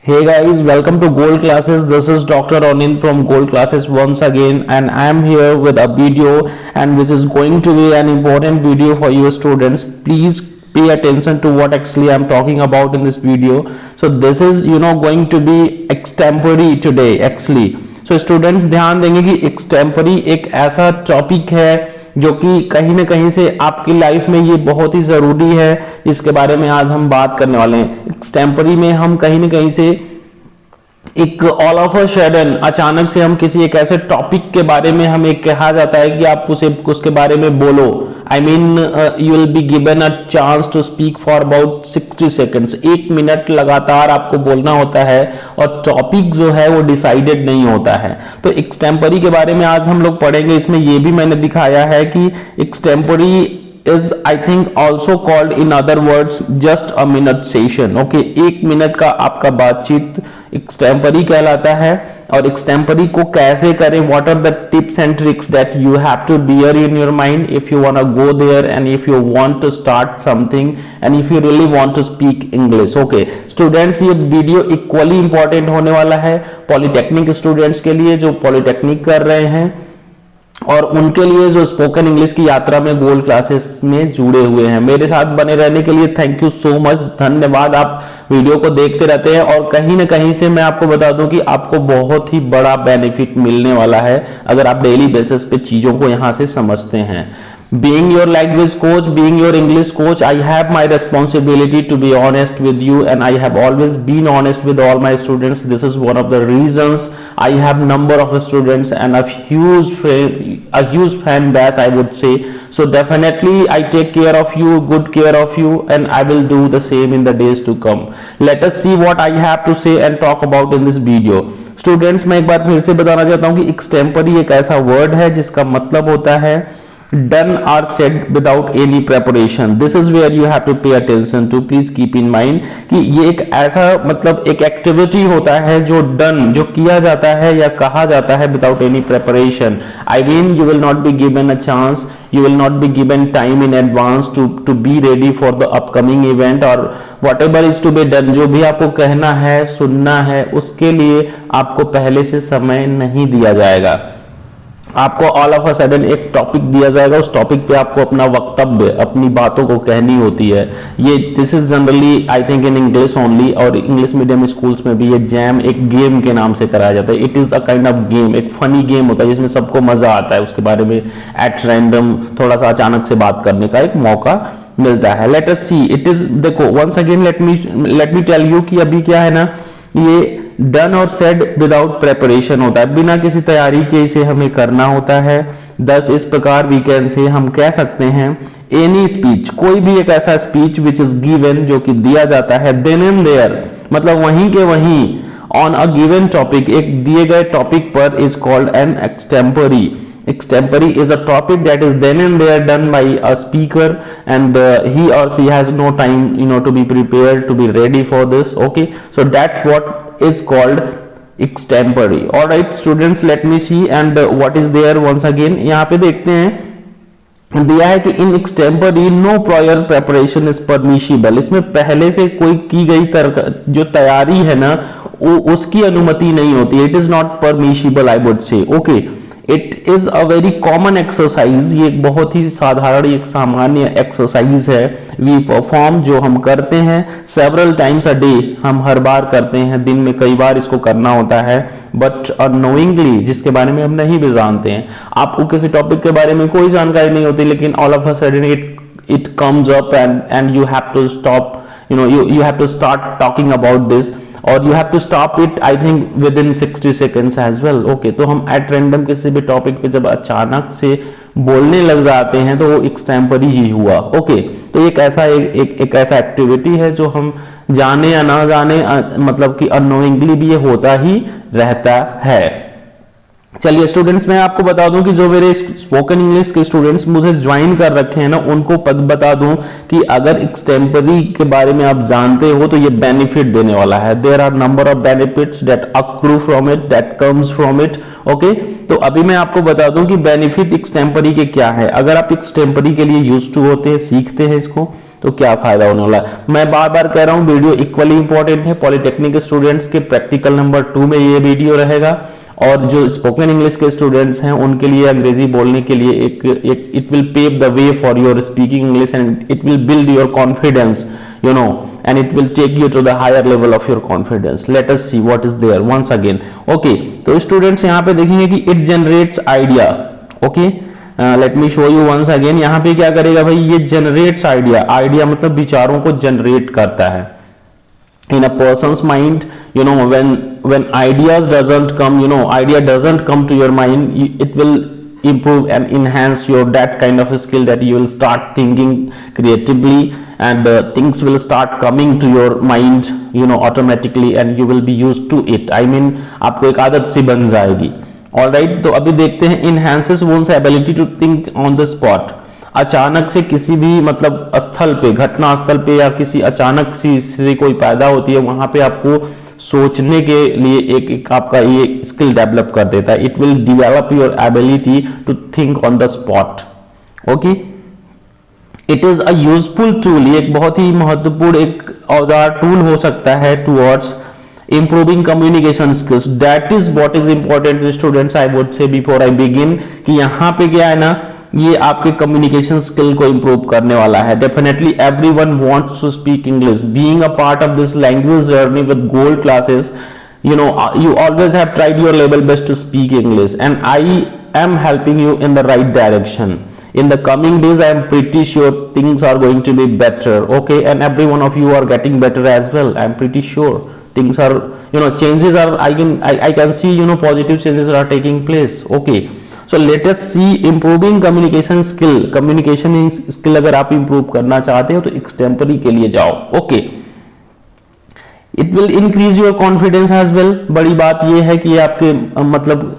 Hey guys, welcome to Gold Classes. This is Dr. Onin from Gold Classes once again, and I am here with a video, and this is going to be an important video for you students. Please pay attention to what actually I am talking about in this video. So this is going to be extempore today actually. So students ध्यान देंगे कि extempore एक ऐसा topic है जो कि कहीं ना कहीं से आपकी लाइफ में ये बहुत ही जरूरी है, इसके बारे में आज हम बात करने वाले हैं। एक्सटेम्परी में हम कहीं ना कहीं से एक ऑल ऑफ अ सडन अचानक से हम किसी एक ऐसे टॉपिक के बारे में हमें कहा जाता है कि आप उसे उसके बारे में बोलो। I mean you will be given a chance to speak for about 60 seconds. 1 minute लगातार आपको बोलना होता है और टॉपिक जो है वो डिसाइडेड नहीं होता है। तो एक्सटेम्परी के बारे में आज हम लोग पढ़ेंगे। इसमें ये भी मैंने दिखाया है कि एक्सटेम्परी is I think also called in other words just a minute session. Okay, 1 minute का आपका बातचीत एक्सटेम्परी कहलाता है। और एक्सटेम्परी को कैसे करें, what are the tips and tricks that you have to bear in your mind if you want to go there and if you want to start something and if you really want to speak English. Okay, students ये video equally important होने वाला है polytechnic students के लिए जो polytechnic कर रहे हैं और उनके लिए जो स्पोकन इंग्लिश की यात्रा में गोल्ड क्लासेस में जुड़े हुए हैं। मेरे साथ बने रहने के लिए थैंक यू सो मच, धन्यवाद। आप वीडियो को देखते रहते हैं और कहीं ना कहीं से मैं आपको बता दूं कि आपको बहुत ही बड़ा बेनिफिट मिलने वाला है अगर आप डेली बेसिस पे चीजों को यहां से समझते हैं। Being your language coach, being your English coach, I have my responsibility to be honest with you, and I have always been honest with all my students. This is one of the reasons I have number of students and a huge fan base, I would say. So definitely I take care of you, good care of you, and I will do the same in the days to come. Let us see what I have to say and talk about in this video. Students मैं एक बार फिर से बताना चाहता हूँ कि एक्सटेम्परी एक ऐसा वर्ड है जिसका मतलब होता है done or said without any preparation. This is where you have to pay attention to. Please keep in mind कि ये एक ऐसा मतलब एक एक्टिविटी होता है जो done जो किया जाता है या कहा जाता है without any preparation. I mean you will not be given a chance, you will not be given time in advance to be ready for the upcoming event or whatever is to be done. जो भी आपको कहना है सुनना है उसके लिए आपको पहले से समय नहीं दिया जाएगा। आपको ऑल ऑफ अ सडन एक टॉपिक दिया जाएगा, उस टॉपिक पे आपको अपना वक्तव्य अपनी बातों को कहनी होती है। ये this is generally I think in English only, और इंग्लिश मीडियम स्कूल्स में भी ये जैम एक गेम के नाम से कराया जाता है। It is a kind of game, एक फनी गेम होता है जिसमें सबको मजा आता है, उसके बारे में एट रैंडम थोड़ा सा अचानक से बात करने का एक मौका मिलता है। Let us see it is, देखो once again let me tell you कि अभी क्या है ना, ये डन और सेड विदाउट प्रेपरेशन होता है, बिना किसी तैयारी के इसे हमें करना होता है। दस इस प्रकार वी कैन से हम कह सकते हैं एनी स्पीच, कोई भी एक ऐसा स्पीच विच इज गिवन जो कि दिया जाता है देन एंड देयर, मतलब वहीं के वहीं ऑन अ गिवन टॉपिक, एक दिए गए टॉपिक पर is called an extempore. Extempore is a topic that is then and there done by a speaker and he or she has no time to be prepared, to be ready for this. Okay, so that's what is called extempore. All right students, let me see and what is there once again. यहाँ पे देखते हैं दिया है कि in extempore no prior preparation is permissible. इसमें पहले से कोई की गई जो तैयारी है ना उसकी अनुमति नहीं होती. It is not permissible I would say. Okay, it is a very common exercise. ये एक बहुत ही साधारण एक सामान्य एक्सरसाइज है. वी परफॉर्म, जो हम करते हैं सेवरल टाइम्स अ डे, हम हर बार करते हैं, दिन में कई बार इसको करना होता है. बट अनोइंगली, जिसके बारे में हम नहीं भी जानते हैं, आपको किसी टॉपिक के बारे में कोई जानकारी नहीं होती, लेकिन all of a sudden it comes up and you have to stop, you have to start talking about this or you have to stop it I think within 60 seconds as well. Okay, तो हम at random किसी भी topic पे जब अचानक से बोलने लग जाते हैं तो वो एक्सटेम्परी ही हुआ. ओके, तो एक ऐसा एक ऐसा एक्टिविटी है जो हम जाने या ना जाने मतलब कि अननोइंगली भी ये होता ही रहता है. चलिए स्टूडेंट्स, मैं आपको बता दूं कि जो मेरे स्पोकन इंग्लिश के स्टूडेंट्स मुझे ज्वाइन कर रखे हैं ना, उनको बता दूं कि अगर एक्सटेम्परी के बारे में आप जानते हो तो ये बेनिफिट देने वाला है. There are number of benefits that accrue from it, that comes from it. Okay, तो अभी मैं आपको बता दूं कि बेनिफिट एक्सटेम्परी के क्या है. अगर आप एक्सटेम्परी के लिए यूज्ड टू होते हैं, सीखते हैं इसको, तो क्या फायदा होने वाला है। मैं बार बार कह रहा हूं वीडियो इक्वली इंपॉर्टेंट है। पॉलिटेक्निक स्टूडेंट्स के प्रैक्टिकल नंबर 2 में ये वीडियो रहेगा, और जो स्पोकन इंग्लिश के स्टूडेंट्स हैं उनके लिए अंग्रेजी बोलने के लिए एक it will pave the way for your speaking English and it will build your confidence, you know, and it will take you to the higher level of your confidence. Let us see what is there once again. Okay, तो students यहाँ पे देखेंगे कि it generates idea. Okay, let me show you once again. यहाँ पे क्या करेगा भाई, ये generates idea. Idea मतलब विचारों को generate करता है in a person's mind. You know, when ideas doesn't come, you know, idea doesn't come to your mind, it will improve and enhance your that kind of a skill that you will start thinking creatively, and things will start coming to your mind, you know, automatically, and you will be used to it. I mean, आपको एक आदत सी बन जाएगी। Alright, तो अभी देखते हैं enhances one's ability to think on the spot. अचानक से किसी भी मतलब स्थल पे, घटना स्थल पे या किसी अचानक से कोई पैदा होती है, वहां पे आपको सोचने के लिए एक आपका ये स्किल डेवलप कर देता है। It will develop your ability to think on the spot. Okay, it is a useful tool. ये एक बहुत ही महत्वपूर्ण एक औजार टूल हो सकता है towards improving communication skills. That is what is important students, I would say before I begin, कि यहाँ पे क्या है ना, ये आपके कम्युनिकेशन स्किल को इंप्रूव करने वाला है। Definitely everyone wants to speak English. Being a part of this language journey with gold classes, you know, you always have tried your level best to speak English, and I am helping you in the right direction. In the coming days, I am pretty sure things are going to be better. Okay, and every one of you are getting better as well. I am pretty sure things are, you know, changes are, I can see, you know, positive changes are taking place. Okay, so let us see improving communication skill. Communication skill अगर आप improve करना चाहते हो तो extempore के लिए जाओ। Okay, it will increase your confidence as well. बड़ी बात ये है कि आपके मतलब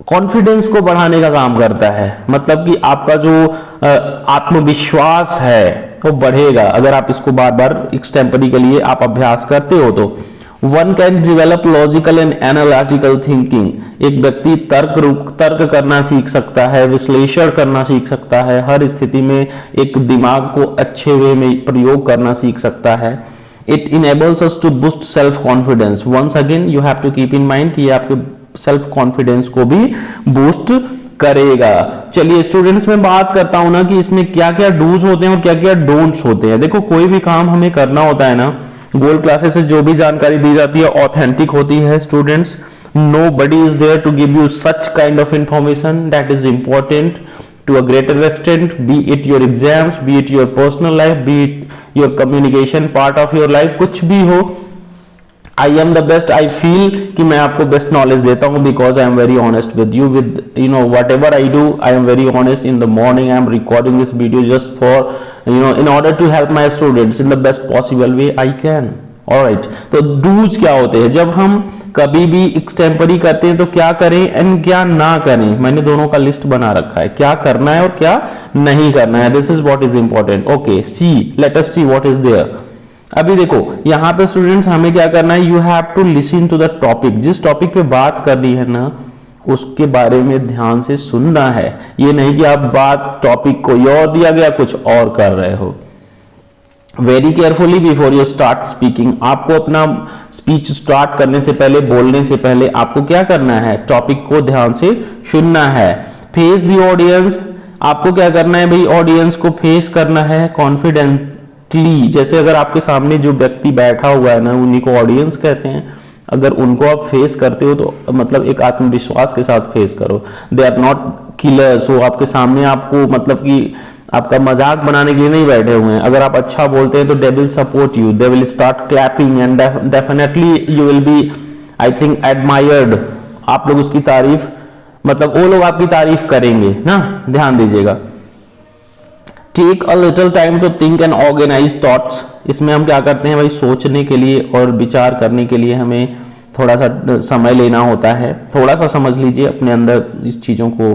कॉन्फिडेंस को बढ़ाने का काम करता है, मतलब कि आपका जो आत्मविश्वास है वो बढ़ेगा अगर आप इसको बार बार एक्सटेम्परी के लिए आप अभ्यास करते हो तो। One can develop logical and analytical thinking. एक व्यक्ति तर्क करना सीख सकता है, विश्लेषण करना सीख सकता है, हर स्थिति में एक दिमाग को अच्छे वे में प्रयोग करना सीख सकता है। It enables us to boost self confidence. Once again you have to keep in mind कि ये आपके सेल्फ कॉन्फिडेंस को भी बूस्ट करेगा। चलिए स्टूडेंट्स, मैं बात करता हूं ना कि इसमें क्या क्या डूज होते हैं और क्या क्या डोंट्स होते हैं। देखो, कोई भी काम हमें करना होता है ना, गोल्ड क्लासेस से जो भी जानकारी दी जाती है ऑथेंटिक होती है students. Nobody is there to give you such kind of information that is important to a greater extent, be it your exams, be it your personal life, be it your communication part of your life, कुछ भी हो, I am the best. I feel कि मैं आपको best knowledge देता हूँ because I am very honest with you, with you know whatever I do, I am very honest. In the morning I am recording this video just for, you know, in order to help my students in the best possible way I can. Alright, तो dos क्या होते हैं जब हम कभी भी एक्सटेम्परी करते हैं तो क्या करें एंड क्या ना करें। मैंने दोनों का लिस्ट बना रखा है, क्या करना है और क्या नहीं करना है। This is what is important. Okay, see let us see what is there. अभी देखो यहाँ पे स्टूडेंट्स हमें क्या करना है, you have to listen to the topic. जिस टॉपिक पे बात करनी है ना उसके बारे में ध्यान से सुनना है। ये नहीं कि आप बात टॉपिक को और दिया गया कुछ और कर रहे हो। Very carefully before you start speaking. आपको अपना स्पीच स्टार्ट करने से पहले, बोलने से पहले आपको क्या करना है, टॉपिक को ध्यान से सुनना है। Face the audience. आपको क्या करना है भाई, ऑडियंस को फेस करना है कॉन्फिडेंटली। जैसे अगर आपके सामने जो व्यक्ति बैठा हुआ है ना, उन्हीं को ऑडियंस कहते हैं। अगर उनको आप फेस करते हो तो मतलब एक आत्मविश्वास के साथ फेस करो। They are not killers. वो आपके सामने आपको मतलब कि आपका मजाक बनाने के लिए नहीं बैठे हुए हैं। अगर आप अच्छा बोलते हैं तो they will support you, they will start clapping and definitely you will B, I think, admired. आप लोग उसकी तारीफ, मतलब वो लोग आपकी तारीफ करेंगे ना, ध्यान दीजिएगा। Take a little time to think and organise thoughts. इसमें हम क्या करते हैं भाई, सोचने के लिए और विचार करने के लिए हमें थोड़ा सा समय लेना होता है। थोड़ा सा समझ लीजिए, अपने अंदर इस चीजों को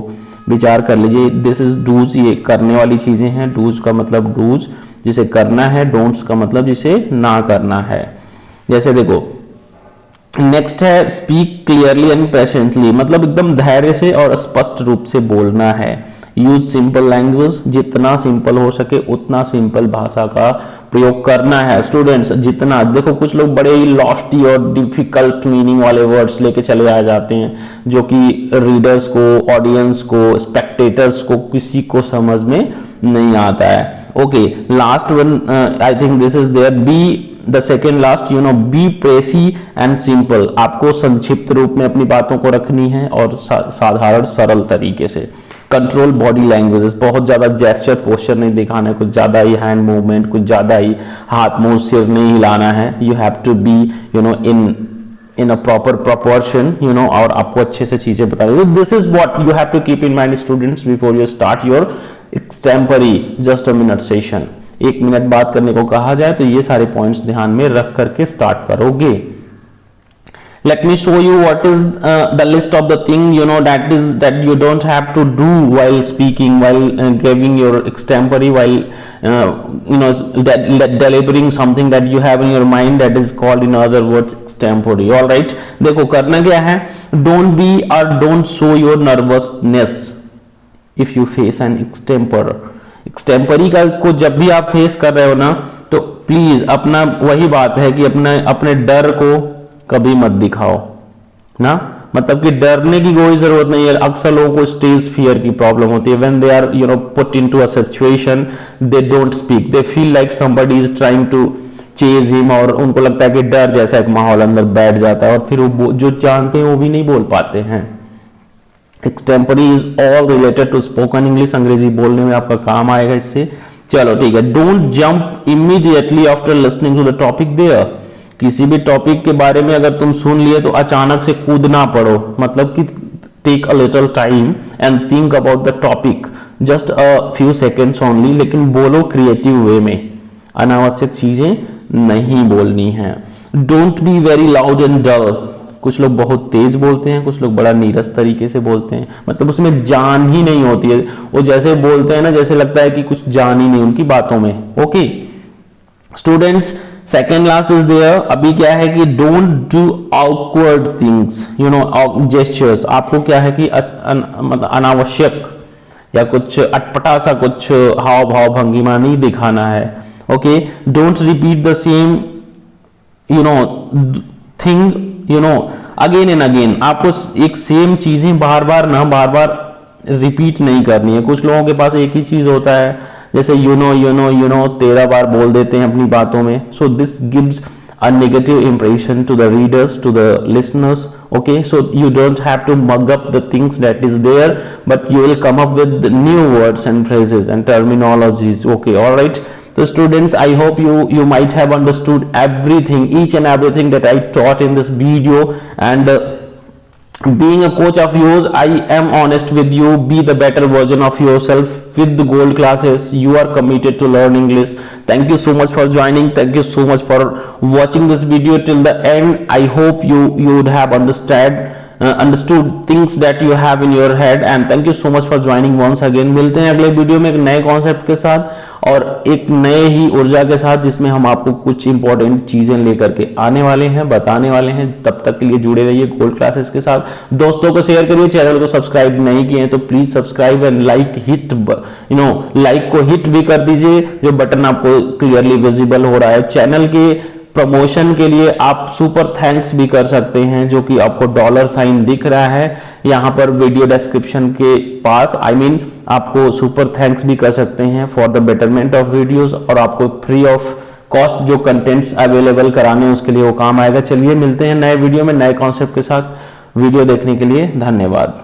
विचार कर लीजिए। दिस इज डूज, ये करने वाली चीजें हैं। डूज का मतलब डूज जिसे करना है, डोंट्स का मतलब जिसे ना करना है। जैसे देखो नेक्स्ट है स्पीक क्लियरली एंड पेशेंटली, मतलब एकदम धैर्य से और स्पष्ट रूप से बोलना है। यूज सिंपल लैंग्वेज, जितना सिंपल हो सके उतना सिंपल भाषा का प्रयोग करना है स्टूडेंट्स। जितना देखो कुछ लोग बड़े ही लॉफ्टी और डिफिकल्ट मीनिंग वाले वर्ड्स लेके चले आ जाते हैं जो कि रीडर्स को, ऑडियंस को, स्पेक्टेटर्स को किसी को समझ में नहीं आता है। Okay, last one I think this is there, be the second last, you know, be precise and simple. आपको संक्षिप्त रूप में अपनी बातों को रखनी है और साधारण सरल तरीके से। कंट्रोल बॉडी लैंग्वेजेस, बहुत ज्यादा जेस्चर पोस्चर नहीं दिखाना है, कुछ ज्यादा ही हैंड मूवमेंट, कुछ ज्यादा ही हाथ मुंह सिर नहीं हिलाना है। You have to be you know in a proper proportion, you know, और आपको अच्छे से चीजें बता रही। This is what you have to keep in mind students before you start your extempore just a minute session. 1 minute बात करने को कहा जाए तो ये सारे पॉइंट्स ध्यान में रख करके स्टार्ट करोगे। Let me show you what is the list of the thing, you know, that you don't have to do while speaking, while giving your extempore, while you know, delivering something that you have in your mind, that is called in other words extempore. All right, देखो करना क्या है, don't be or don't show your nervousness if you face an extempore. एक्सटेम्परी का को जब भी आप face कर रहे हो ना, तो प्लीज अपना वही बात है कि अपने डर को कभी मत दिखाओ ना, मतलब कि डरने की कोई जरूरत नहीं है। अक्सर लोगों को स्टेज फियर की प्रॉब्लम होती है। When they are you know put into a situation they don't speak, they feel like somebody is trying to chase him, और उनको लगता है कि डर जैसा एक माहौल अंदर बैठ जाता है और फिर वो जो जानते हैं वो भी नहीं बोल पाते हैं। Extempore is all related to spoken English, अंग्रेजी बोलने में आपका काम आएगा इससे। चलो ठीक है, don't jump immediately after listening to the topic there. किसी भी टॉपिक के बारे में अगर तुम सुन लिए तो अचानक से कूदना पड़ो, मतलब कि take a little time and think about the topic, just a few seconds only, लेकिन बोलो क्रिएटिव वे में, अनावश्यक चीजें नहीं बोलनी है। Don't be very loud and dull, कुछ लोग बहुत तेज बोलते हैं, कुछ लोग बड़ा नीरस तरीके से बोलते हैं, मतलब उसमें जान ही नहीं होती है, वो जैसे बोलते हैं ना जैसे लगता है कि कुछ जान ही नहीं उनकी बातों में। Okay students, second last is there. अभी क्या है कि don't do awkward things, you know, gestures. आपको क्या है कि मतलब अनावश्यक या कुछ अटपटा सा कुछ हाव भाव भंगिमा नहीं दिखाना है। Okay, don't repeat the same you know thing, you know, again and again. आपको एक सेम चीजें बार बार रिपीट नहीं करनी है। कुछ लोगों के पास एक ही चीज होता है, जैसे यू नो 13 बार बोल देते हैं अपनी बातों में। So this gives a negative impression to the readers, to the listeners. Okay, so you don't have to mug up the things that is there, but you will come up with new words and phrases and terminologies. Okay, all right. So students, I hope you might have understood everything, each and everything that I taught in this video. And being a coach of yours, I am honest with you. Be the better version of yourself with the gold classes. You are committed to learn English. Thank you so much for joining. Thank you so much for watching this video till the end. I hope you would have understood things that you have in your head. And thank you so much for joining once again. मिलते हैं अगले video में एक नए concept के साथ और एक नए ही ऊर्जा के साथ, जिसमें हम आपको कुछ इंपॉर्टेंट चीजें लेकर के आने वाले हैं, बताने वाले हैं। तब तक के लिए जुड़े रहिए गोल्ड क्लासेस के साथ। दोस्तों को शेयर करिए, चैनल को सब्सक्राइब नहीं किए हैं तो please subscribe and like like को हिट भी कर दीजिए, जो बटन आपको क्लियरली विजिबल हो रहा है। चैनल के प्रमोशन के लिए आप सुपर थैंक्स भी कर सकते हैं, जो कि आपको $साइन दिख रहा है यहाँ पर वीडियो डिस्क्रिप्शन के पास। आपको सुपर थैंक्स भी कर सकते हैं for the betterment of videos, और आपको फ्री ऑफ कॉस्ट जो कंटेंट्स अवेलेबल कराने हैं उसके लिए वो काम आएगा। चलिए मिलते हैं नए वीडियो में नए कॉन्सेप्ट के साथ। वीडियो देखने के लिए धन्यवाद।